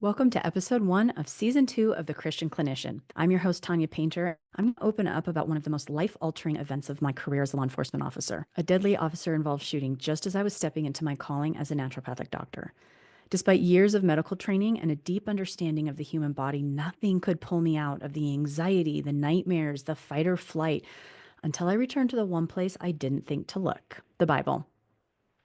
Welcome to episode 1 of season 2 of The Christian Clinician. I'm your host, Tanya Paynter. I'm going to open up about one of the most life altering events of my career as a law enforcement officer. A deadly officer involved shooting just as I was stepping into my calling as a naturopathic doctor. Despite years of medical training and a deep understanding of the human body, nothing could pull me out of the anxiety, the nightmares, the fight or flight until I returned to the one place I didn't think to look: the Bible.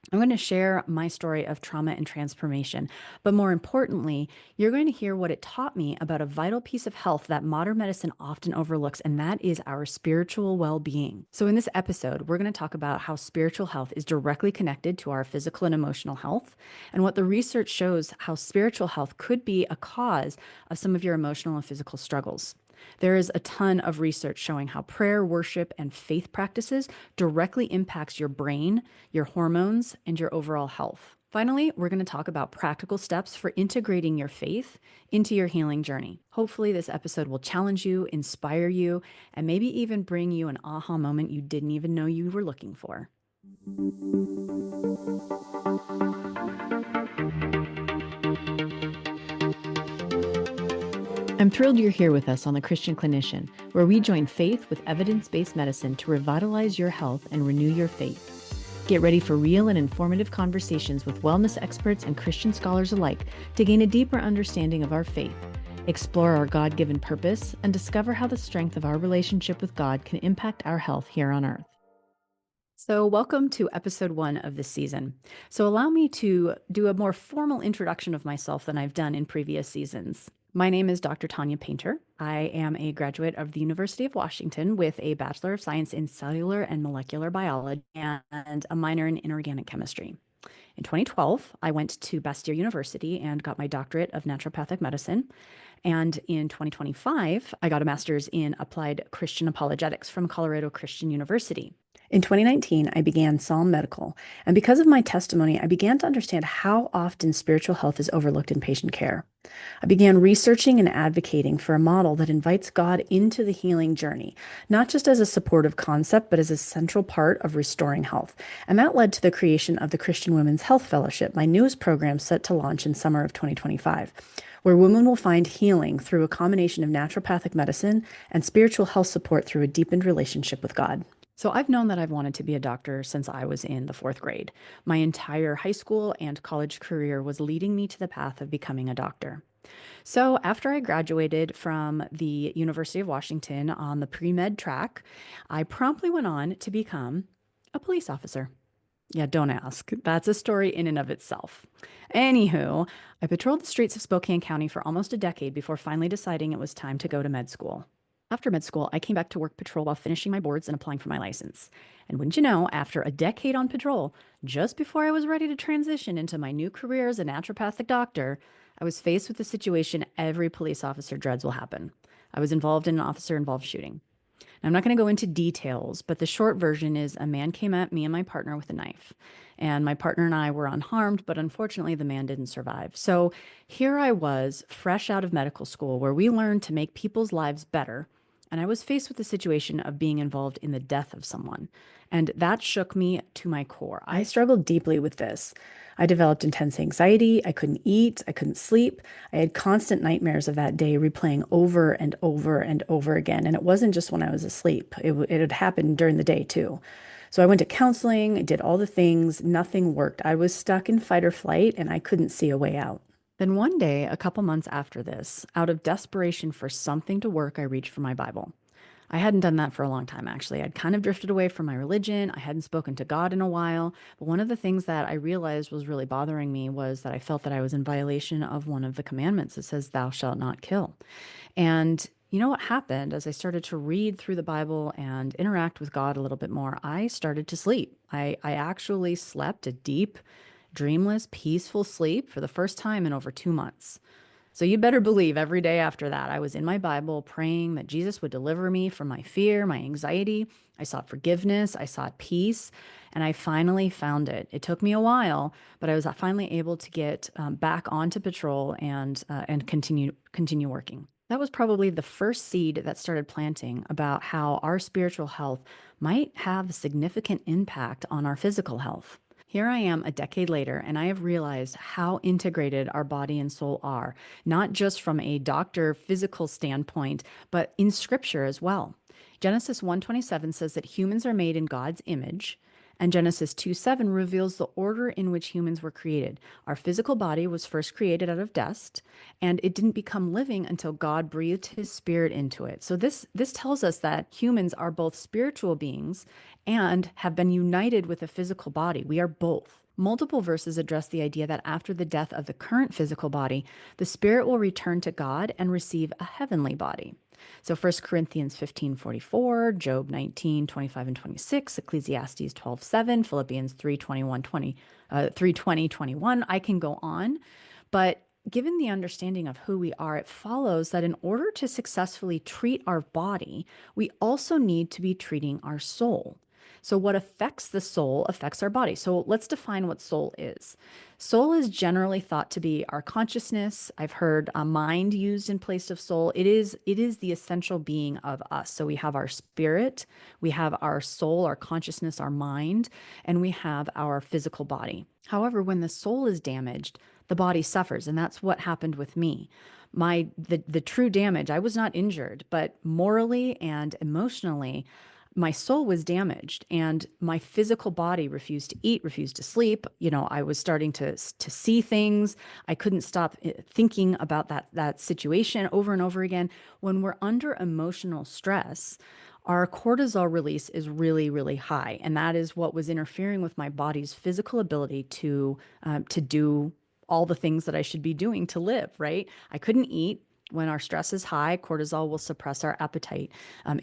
I'm going to share my story of trauma and transformation, but more importantly, you're going to hear what it taught me about a vital piece of health that modern medicine often overlooks, and that is our spiritual well being. So, in this episode, we're going to talk about how spiritual health is directly connected to our physical and emotional health, and what the research shows how spiritual health could be a cause of some of your emotional and physical struggles. There is a ton of research showing how prayer, worship, and faith practices directly impacts your brain, your hormones, and your overall health. Finally, we're going to talk about practical steps for integrating your faith into your healing journey. Hopefully, this episode will challenge you, inspire you, and maybe even bring you an aha moment you didn't even know you were looking for. I'm thrilled you're here with us on The Christian Clinician, where we join faith with evidence-based medicine to revitalize your health and renew your faith. Get ready for real and informative conversations with wellness experts and Christian scholars alike to gain a deeper understanding of our faith, explore our God-given purpose, and discover how the strength of our relationship with God can impact our health here on earth. So, welcome to episode 1 of this season. So, allow me to do a more formal introduction of myself than I've done in previous seasons. My name is Dr. Tanya Paynter. I am a graduate of the University of Washington with a Bachelor of Science in Cellular and Molecular Biology and a minor in inorganic chemistry. In 2012, I went to Bastyr University and got my doctorate of naturopathic medicine. And in 2025, I got a master's in applied Christian apologetics from Colorado Christian University. In 2019, I began Psalm Medical, and because of my testimony, I began to understand how often spiritual health is overlooked in patient care. I began researching and advocating for a model that invites God into the healing journey, not just as a supportive concept, but as a central part of restoring health. And that led to the creation of the Christian Women's Health Fellowship, my newest program set to launch in summer of 2025, where women will find healing through a combination of naturopathic medicine and spiritual health support through a deepened relationship with God. So I've known that I've wanted to be a doctor since I was in the 4th grade. My entire high school and college career was leading me to the path of becoming a doctor. So after I graduated from the University of Washington on the pre-med track, I promptly went on to become a police officer. Yeah, don't ask. That's a story in and of itself. Anywho, I patrolled the streets of Spokane County for almost a decade before finally deciding it was time to go to med school. After med school, I came back to work patrol while finishing my boards and applying for my license. And wouldn't you know, after a decade on patrol, just before I was ready to transition into my new career as a naturopathic doctor, I was faced with the situation every police officer dreads will happen. I was involved in an officer-involved shooting. Now, I'm not going to go into details, but the short version is a man came at me and my partner with a knife. And my partner and I were unharmed, but unfortunately, the man didn't survive. So here I was, fresh out of medical school, where we learned to make people's lives better. And I was faced with the situation of being involved in the death of someone. And that shook me to my core. I struggled deeply with this. I developed intense anxiety. I couldn't eat. I couldn't sleep. I had constant nightmares of that day replaying over and over and over again. And it wasn't just when I was asleep, it had happened during the day too. So I went to counseling, I did all the things, nothing worked. I was stuck in fight or flight and I couldn't see a way out. Then one day, a couple months after this, out of desperation for something to work, I reached for my Bible. I hadn't done that for a long time, actually. I'd kind of drifted away from my religion. I hadn't spoken to God in a while. But one of the things that I realized was really bothering me was that I felt that I was in violation of one of the commandments that says, "Thou shalt not kill." And you know what happened as I started to read through the Bible and interact with God a little bit more? I started to sleep. I actually slept a deep, dreamless, peaceful sleep for the first time in over 2 months. So you better believe every day after that, I was in my Bible praying that Jesus would deliver me from my fear, my anxiety. I sought forgiveness, I sought peace, and I finally found it. It took me a while, but I was finally able to get back onto patrol and continue working. That was probably the first seed that started planting about how our spiritual health might have a significant impact on our physical health. Here I am a decade later, and I have realized how integrated our body and soul are, not just from a doctor physical standpoint, but in scripture as well. Genesis 1:27 says that humans are made in God's image, and Genesis 2:7 reveals the order in which humans were created. Our physical body was first created out of dust, and it didn't become living until God breathed his spirit into it. So this tells us that humans are both spiritual beings and have been united with a physical body. We are both. Multiple verses address the idea that after the death of the current physical body, the spirit will return to God and receive a heavenly body. So 1 Corinthians 15:44, Job 19:25 and 26, Ecclesiastes 12:7, Philippians 3:20, 21. I can go on, but given the understanding of who we are, it follows that in order to successfully treat our body, we also need to be treating our soul. So, what affects the soul affects our body. So, let's define what soul is. Soul is generally thought to be our consciousness. I've heard a mind used in place of soul. It is the essential being of us. So, we have our spirit, we have our soul, our consciousness, our mind, and we have our physical body. However, when the soul is damaged, the body suffers, and that's what happened with me. The true damage, I was not injured, but morally and emotionally, my soul was damaged and my physical body refused to eat, refused to sleep. I was starting to see things. I couldn't stop thinking about that situation over and over again. When we're under emotional stress, our cortisol release is really, really high, and that is what was interfering with my body's physical ability to do all the things that I should be doing to live. Right? I couldn't eat. When our stress is high, cortisol will suppress our appetite.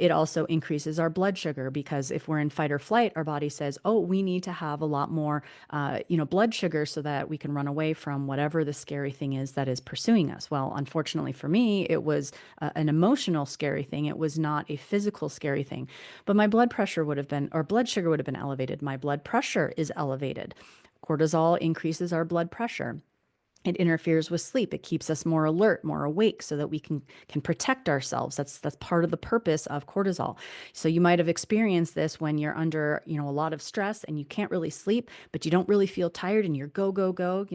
It also increases our blood sugar because if we're in fight or flight, our body says, "Oh, we need to have a lot more, blood sugar so that we can run away from whatever the scary thing is that is pursuing us." Well, unfortunately for me, it was an emotional scary thing. It was not a physical scary thing. But my blood pressure would have been, or blood sugar would have been elevated. My blood pressure is elevated. Cortisol increases our blood pressure. It interferes with sleep. It keeps us more alert, more awake so that we can protect ourselves. That's part of the purpose of cortisol. So you might have experienced this when you're under, a lot of stress and you can't really sleep, but you don't really feel tired and you're go, go, go.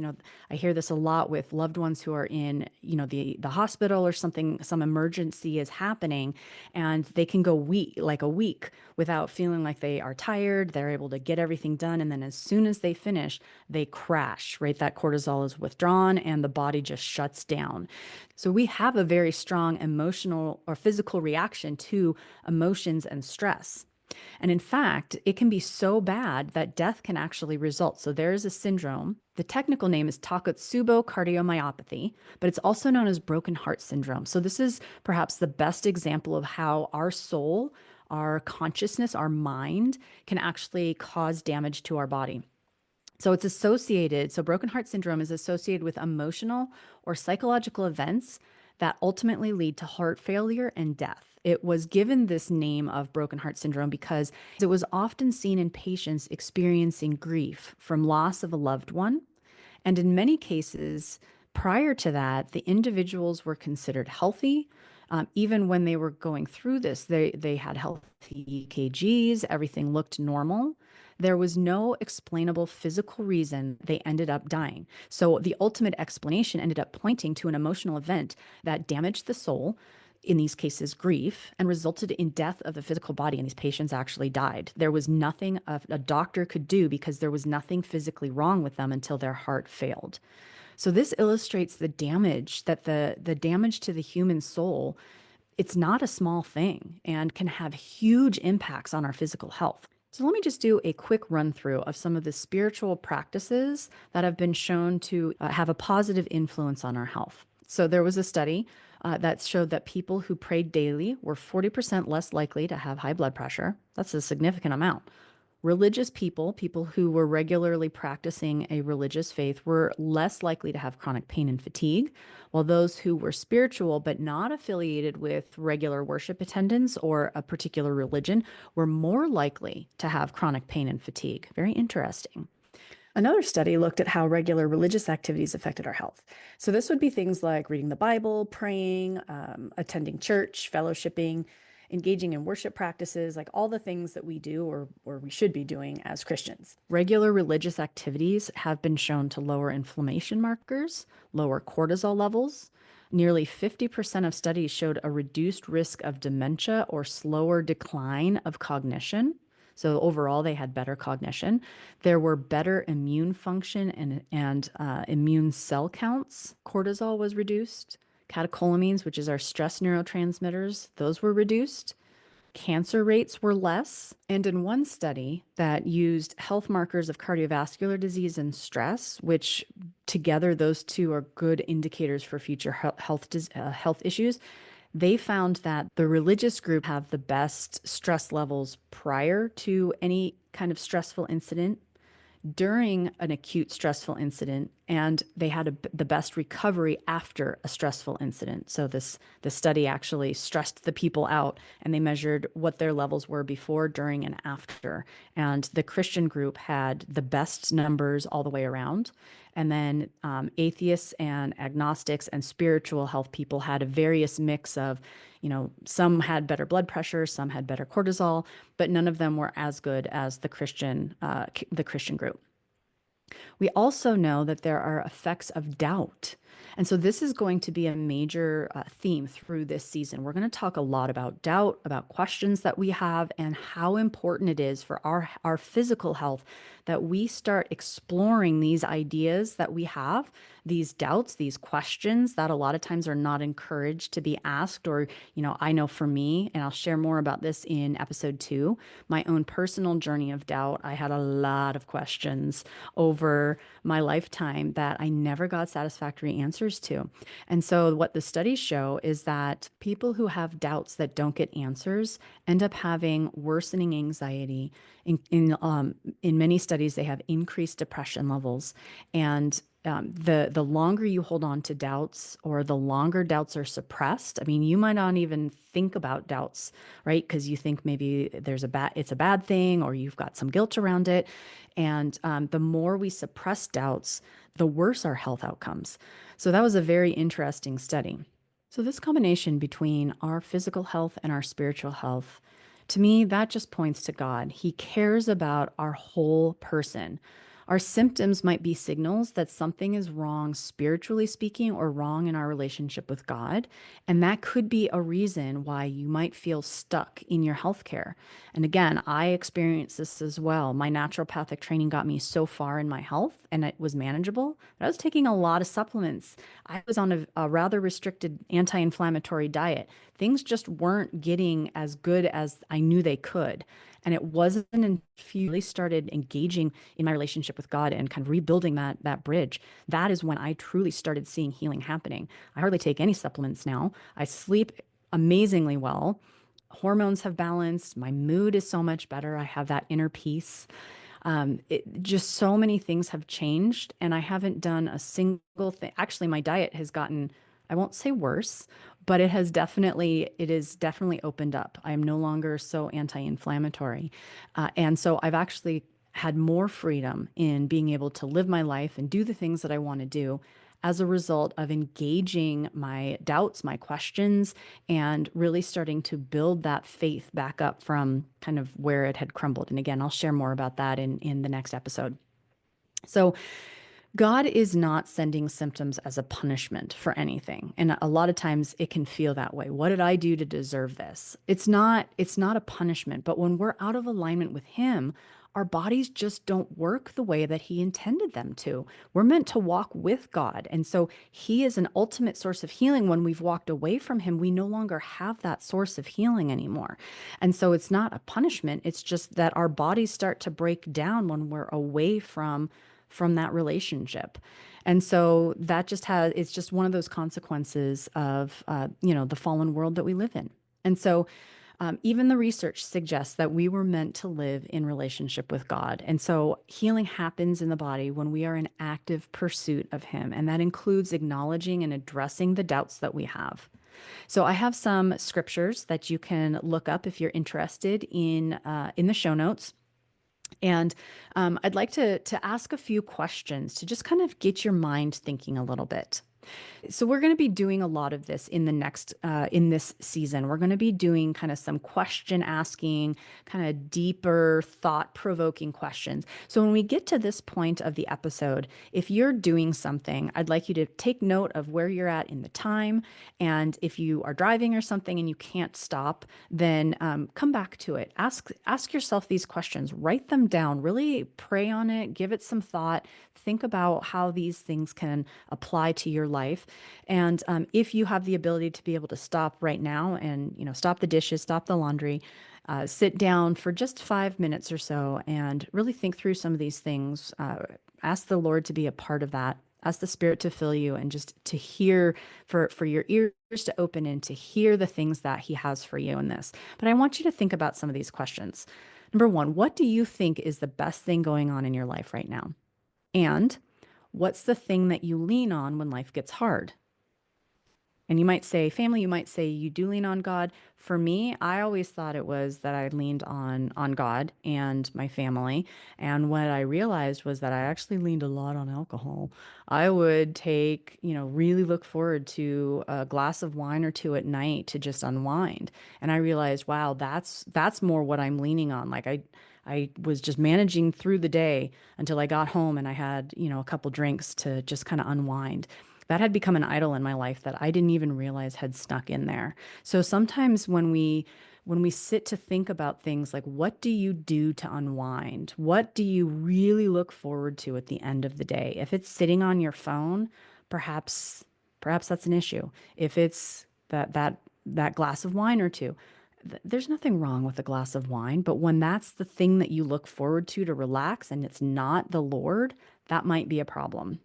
I hear this a lot with loved ones who are in, the hospital or something, some emergency is happening, and they can go like a week without feeling like they are tired. They're able to get everything done. And then as soon as they finish, they crash, right? That cortisol is withdrawn and the body just shuts down. So we have a very strong emotional or physical reaction to emotions and stress. And in fact, it can be so bad that death can actually result. So there is a syndrome. The technical name is Takotsubo cardiomyopathy, but it's also known as broken heart syndrome. So this is perhaps the best example of how our soul, our consciousness, our mind can actually cause damage to our body. So broken heart syndrome is associated with emotional or psychological events that ultimately lead to heart failure and death. It was given this name of broken heart syndrome because it was often seen in patients experiencing grief from loss of a loved one. And in many cases, prior to that, the individuals were considered healthy. Even when they were going through this, they had healthy EKGs, everything looked normal. There was no explainable physical reason they ended up dying. So the ultimate explanation ended up pointing to an emotional event that damaged the soul, in these cases, grief, and resulted in death of the physical body. And these patients actually died. There was nothing a doctor could do because there was nothing physically wrong with them until their heart failed. So this illustrates the damage that the damage to the human soul, it's not a small thing and can have huge impacts on our physical health. So let me just do a quick run through of some of the spiritual practices that have been shown to have a positive influence on our health. So there was a study that showed that people who prayed daily were 40% less likely to have high blood pressure. That's a significant amount. Religious people who were regularly practicing a religious faith, were less likely to have chronic pain and fatigue, while those who were spiritual but not affiliated with regular worship attendance or a particular religion were more likely to have chronic pain and fatigue. Very interesting. Another study looked at how regular religious activities affected our health. So this would be things like reading the Bible, praying, attending church, fellowshipping. engaging in worship practices, like all the things that we do or we should be doing as Christians. Regular religious activities have been shown to lower inflammation markers, lower cortisol levels. Nearly 50% of studies showed a reduced risk of dementia or slower decline of cognition. So overall, they had better cognition. There were better immune function and immune cell counts. Cortisol was reduced. Catecholamines, which is our stress neurotransmitters, those were reduced. Cancer rates were less. And in one study that used health markers of cardiovascular disease and stress, which together those two are good indicators for future health issues, they found that the religious group have the best stress levels prior to any kind of stressful incident, during an acute stressful incident, and they had the best recovery after a stressful incident. So the study actually stressed the people out, and they measured what their levels were before, during, and after. And the Christian group had the best numbers all the way around. And then atheists and agnostics and spiritual health people had a various mix of, some had better blood pressure, some had better cortisol, but none of them were as good as the Christian group. We also know that there are effects of doubt. And so this is going to be a major theme through this season. We're going to talk a lot about doubt, about questions that we have, and how important it is for our physical health that we start exploring these ideas that we have, these doubts, these questions that a lot of times are not encouraged to be asked. Or, I know for me, and I'll share more about this in episode 2, my own personal journey of doubt. I had a lot of questions over my lifetime that I never got satisfactory answers to. And so, what the studies show is that people who have doubts that don't get answers end up having worsening anxiety. In many studies, they have increased depression levels, and the longer you hold on to doubts, or the longer doubts are suppressed. I mean, you might not even think about doubts, right? Because you think maybe it's a bad thing, or you've got some guilt around it. And the more we suppress doubts, the worse our health outcomes. So that was a very interesting study. So this combination between our physical health and our spiritual health, to me, that just points to God. He cares about our whole person. Our symptoms might be signals that something is wrong, spiritually speaking, or wrong in our relationship with God. And that could be a reason why you might feel stuck in your healthcare. And again, I experienced this as well. My naturopathic training got me so far in my health, and it was manageable, but I was taking a lot of supplements. I was on a rather restricted anti-inflammatory diet. Things just weren't getting as good as I knew they could. And it wasn't until you really started engaging in my relationship with God and kind of rebuilding that bridge, that is when I truly started seeing healing happening. I hardly take any supplements now. I sleep amazingly well. Hormones have balanced. My mood is so much better. I have that inner peace. Just so many things have changed, and I haven't done a single thing. Actually, my diet has gotten, I won't say worse, but it is definitely opened up. I am no longer so anti-inflammatory. And so I've actually had more freedom in being able to live my life and do the things that I want to do as a result of engaging my doubts, my questions, and really starting to build that faith back up from kind of where it had crumbled. And again, I'll share more about that in the next episode. So, God is not sending symptoms as a punishment for anything. And a lot of times it can feel that way. What did I do to deserve this? It's not a punishment, but when we're out of alignment with him, our bodies just don't work the way that he intended them to. We're meant to walk with God. And so he is an ultimate source of healing. When we've walked away from him, we no longer have that source of healing anymore. And so it's not a punishment. It's just that our bodies start to break down when we're away from that relationship. And so it's just one of those consequences of, the fallen world that we live in. And so even the research suggests that we were meant to live in relationship with God. And so healing happens in the body when we are in active pursuit of him. And that includes acknowledging and addressing the doubts that we have. So I have some scriptures that you can look up if you're interested in the show notes. And I'd like to ask a few questions to just kind of get your mind thinking a little bit. So we're going to be doing a lot of this in the next in this season. We're going to be doing kind of some question asking, kind of deeper thought provoking questions. So when we get to this point of the episode, if you're doing something, I'd like you to take note of where you're at in the time, and if you are driving or something and you can't stop, then come back to it. Ask yourself these questions. Write them down. Really pray on it. Give it some thought. Think about how these things can apply to your life. And if you have the ability to be able to stop right now and, stop the dishes, stop the laundry, sit down for just 5 minutes or so and really think through some of these things, ask the Lord to be a part of that. Ask the Spirit to fill you and just to hear, for your ears to open and to hear the things that He has for you in this. But I want you to think about some of these questions. Number one, what do you think is the best thing going on in your life right now? And what's the thing that you lean on when life gets hard? And you might say family, you might say you do lean on God. For me, I always thought it was that I leaned on God and my family. And what I realized was that I actually leaned a lot on alcohol. I would take, really look forward to a glass of wine or two at night to just unwind. And I realized, wow, that's more what I'm leaning on. Like I was just managing through the day until I got home and I had, a couple drinks to just kind of unwind. That had become an idol in my life that I didn't even realize had snuck in there. So sometimes when we sit to think about things like what do you do to unwind? What do you really look forward to at the end of the day? If it's sitting on your phone, perhaps that's an issue. If it's that glass of wine or two, there's nothing wrong with a glass of wine, but when that's the thing that you look forward to relax and it's not the Lord, that might be a problem.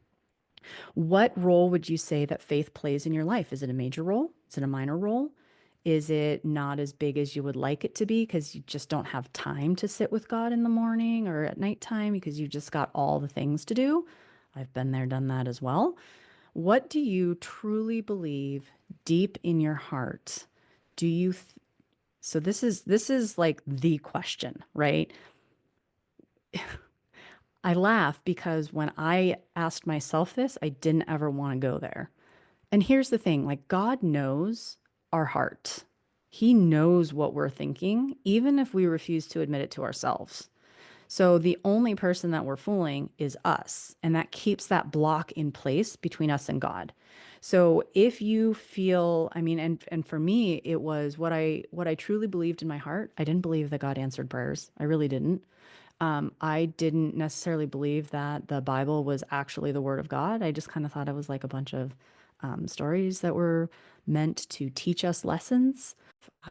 What role would you say that faith plays in your life? Is it a major role? Is it a minor role? Is it not as big as you would like it to be because you just don't have time to sit with God in the morning or at nighttime because you just got all the things to do? I've been there, done that as well. What do you truly believe deep in your heart? Do you so this is like the question, right? I laugh because when I asked myself this, I didn't ever want to go there. And here's the thing, like God knows our heart. He knows what we're thinking, even if we refuse to admit it to ourselves. So the only person that we're fooling is us, and that keeps that block in place between us and God. So if you feel, I mean, and for me, it was what I truly believed in my heart. I didn't believe that God answered prayers. I really didn't. I didn't necessarily believe that the Bible was actually the Word of God. I just kind of thought it was like a bunch of stories that were meant to teach us lessons.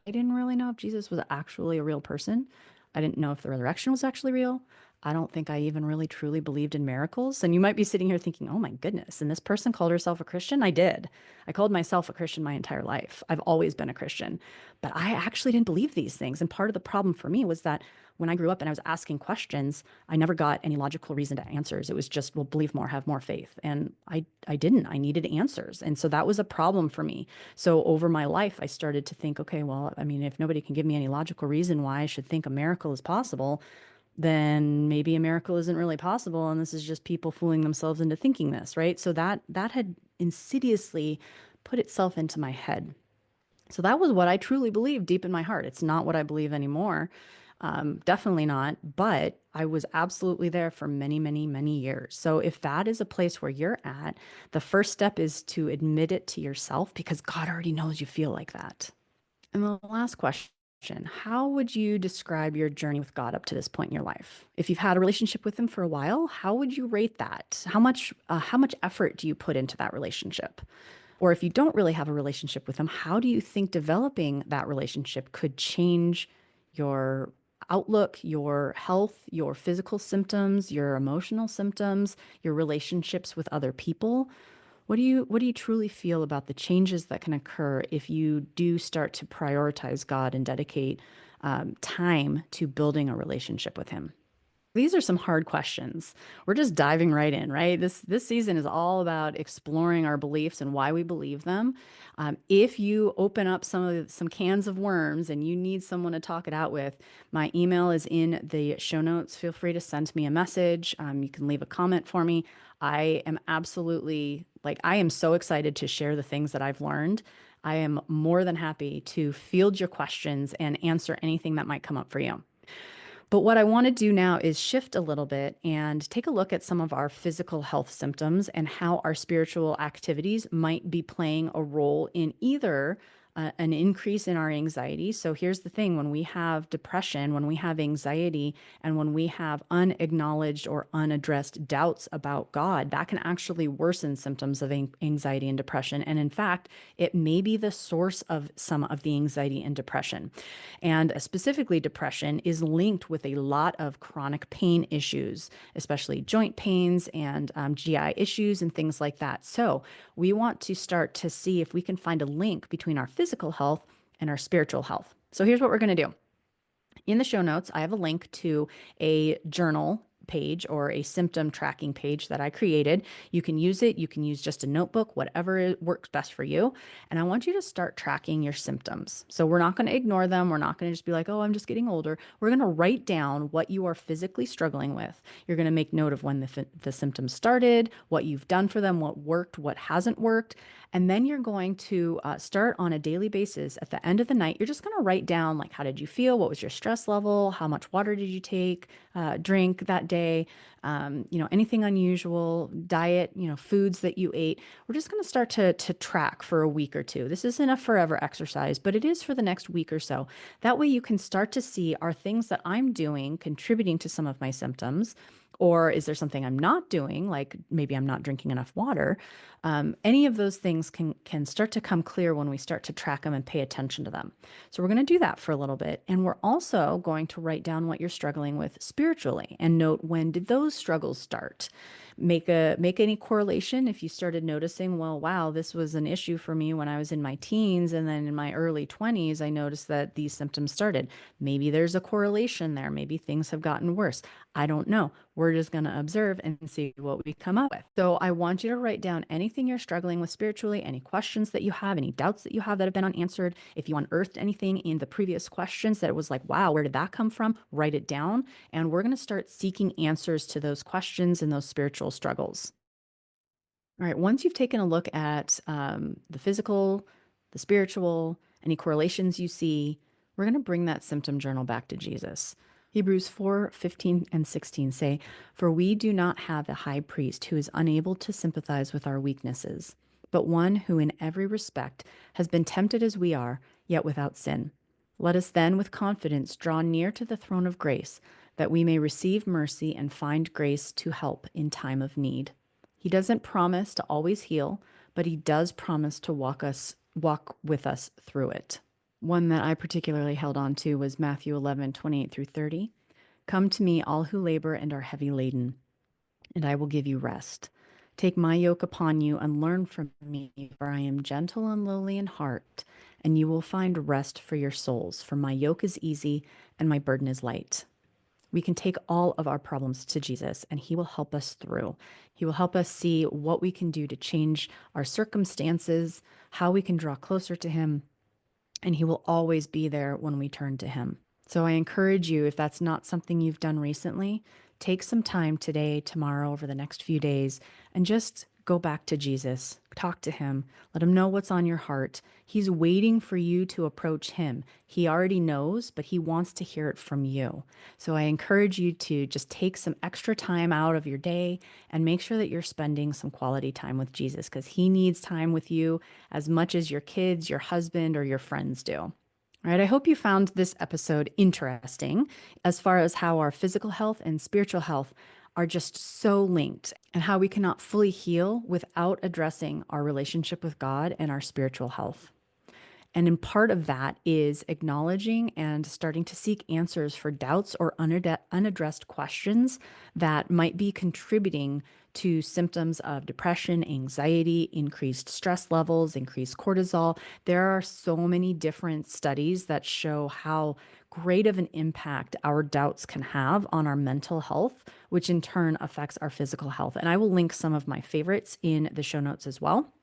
I didn't really know if Jesus was actually a real person. I didn't know if the resurrection was actually real. I don't think I even really truly believed in miracles. And you might be sitting here thinking, oh my goodness, and this person called herself a Christian? I did. I called myself a Christian my entire life. I've always been a Christian, but I actually didn't believe these things. And part of the problem for me was that when I grew up and I was asking questions, I never got any logical reason to answers. It was just, well, believe more, have more faith. And I didn't. I needed answers. And so that was a problem for me. So over my life, I started to think, okay, well, I mean, if nobody can give me any logical reason why I should think a miracle is possible, then maybe a miracle isn't really possible. And this is just people fooling themselves into thinking this, right? So that had insidiously put itself into my head. So that was what I truly believed deep in my heart. It's not what I believe anymore. Definitely not. But I was absolutely there for many, many, many years. So if that is a place where you're at, the first step is to admit it to yourself because God already knows you feel like that. And the last question, how would you describe your journey with God up to this point in your life? If you've had a relationship with him for a while, how would you rate that? How much effort do you put into that relationship? Or if you don't really have a relationship with him, how do you think developing that relationship could change your outlook, your health, your physical symptoms, your emotional symptoms, your relationships with other people? What do you truly feel about the changes that can occur if you do start to prioritize God and dedicate time to building a relationship with Him? These are some hard questions. We're just diving right in, right? This season is all about exploring our beliefs and why we believe them. If you open up some cans of worms and you need someone to talk it out with, my email is in the show notes. Feel free to send me a message. You can leave a comment for me. I am absolutely I am so excited to share the things that I've learned. I am more than happy to field your questions and answer anything that might come up for you. But what I want to do now is shift a little bit and take a look at some of our physical health symptoms and how our spiritual activities might be playing a role in either an increase in our anxiety. So here's the thing: when we have depression, when we have anxiety, and when we have unacknowledged or unaddressed doubts about God, that can actually worsen symptoms of anxiety and depression. And in fact, it may be the source of some of the anxiety and depression. And specifically, depression is linked with a lot of chronic pain issues, especially joint pains and GI issues and things like that. So, we want to start to see if we can find a link between our physical health and our spiritual health. So, here's what we're going to do. In the show notes, I have a link to a journal page or a symptom tracking page that I created. You can use it. You can use just a notebook, whatever works best for you. And I want you to start tracking your symptoms. So we're not going to ignore them. We're not going to just be like, oh, I'm just getting older. We're going to write down what you are physically struggling with. You're going to make note of when the symptoms started, what you've done for them, what worked, what hasn't worked. And then you're going to start on a daily basis. At the end of the night, you're just going to write down, like, how did you feel? What was your stress level? How much water did you drink that day? Anything unusual, diet, foods that you ate. We're just going to start to track for a week or two. This isn't a forever exercise, but it is for the next week or so. That way you can start to see, are things that I'm doing contributing to some of my symptoms? Or is there something I'm not doing, like maybe I'm not drinking enough water? Any of those things can start to come clear when we start to track them and pay attention to them. So we're going to do that for a little bit. And we're also going to write down what you're struggling with spiritually and note, when did those struggles start? Make any correlation if you started noticing, well, wow, this was an issue for me when I was in my teens, and then in my early 20s I noticed that these symptoms started. Maybe there's a correlation there. Maybe things have gotten worse. I don't know. We're just going to observe and see what we come up with. So I want you to write down anything you're struggling with spiritually, any questions that you have, any doubts that you have that have been unanswered. If you unearthed anything in the previous questions that it was like, wow, where did that come from? Write it down. And we're going to start seeking answers to those questions and those spiritual struggles. All right, once you've taken a look at the physical, the spiritual, any correlations you see, we're going to bring that symptom journal back to Jesus. Hebrews 4:15 and 16 say, "For we do not have a high priest who is unable to sympathize with our weaknesses, but one who in every respect has been tempted as we are, yet without sin. Let us then with confidence draw near to the throne of grace, that we may receive mercy and find grace to help in time of need." He doesn't promise to always heal, but he does promise to walk with us through it. One that I particularly held on to was Matthew 11:28 through 30. "Come to me, all who labor and are heavy laden, and I will give you rest. Take my yoke upon you and learn from me, for I am gentle and lowly in heart, and you will find rest for your souls. For my yoke is easy and my burden is light." We can take all of our problems to Jesus and he will help us through. He will help us see what we can do to change our circumstances, how we can draw closer to him, and he will always be there when we turn to him. So I encourage you, if that's not something you've done recently, take some time today, tomorrow, over the next few days, and just go back to Jesus. Talk to him. Let him know what's on your heart. He's waiting for you to approach him. He already knows, but he wants to hear it from you. So I encourage you to just take some extra time out of your day and make sure that you're spending some quality time with Jesus, because he needs time with you as much as your kids, your husband, or your friends do. All right, I hope you found this episode interesting as far as how our physical health and spiritual health are just so linked, and how we cannot fully heal without addressing our relationship with God and our spiritual health. And in part of that is acknowledging and starting to seek answers for doubts or unaddressed questions that might be contributing to symptoms of depression, anxiety, increased stress levels, increased cortisol. There are so many different studies that show how great of an impact our doubts can have on our mental health, which in turn affects our physical health. And I will link some of my favorites in the show notes as well,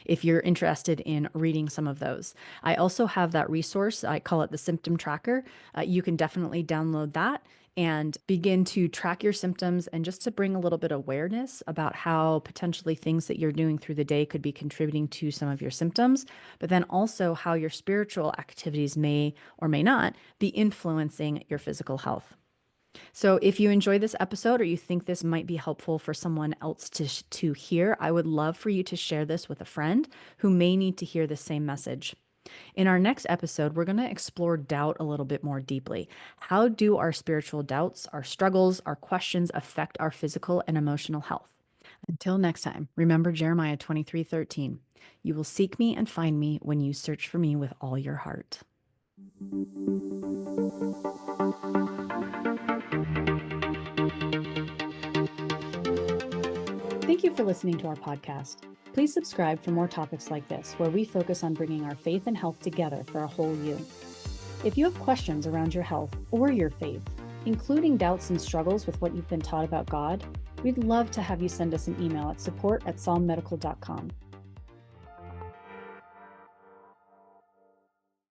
if you're interested in reading some of those. I also have that resource. I call it the symptom tracker. You can definitely download that and begin to track your symptoms, and just to bring a little bit of awareness about how potentially things that you're doing through the day could be contributing to some of your symptoms, but then also how your spiritual activities may or may not be influencing your physical health. So if you enjoy this episode, or you think this might be helpful for someone else to hear, I would love for you to share this with a friend who may need to hear the same message. In our next episode, we're going to explore doubt a little bit more deeply. How do our spiritual doubts, our struggles, our questions affect our physical and emotional health? Until next time, remember Jeremiah 23:13. You will seek me and find me when you search for me with all your heart. Thank you for listening to our podcast. Please subscribe for more topics like this, where we focus on bringing our faith and health together for a whole you. If you have questions around your health or your faith, including doubts and struggles with what you've been taught about God, we'd love to have you send us an email at support@psalmmedical.com.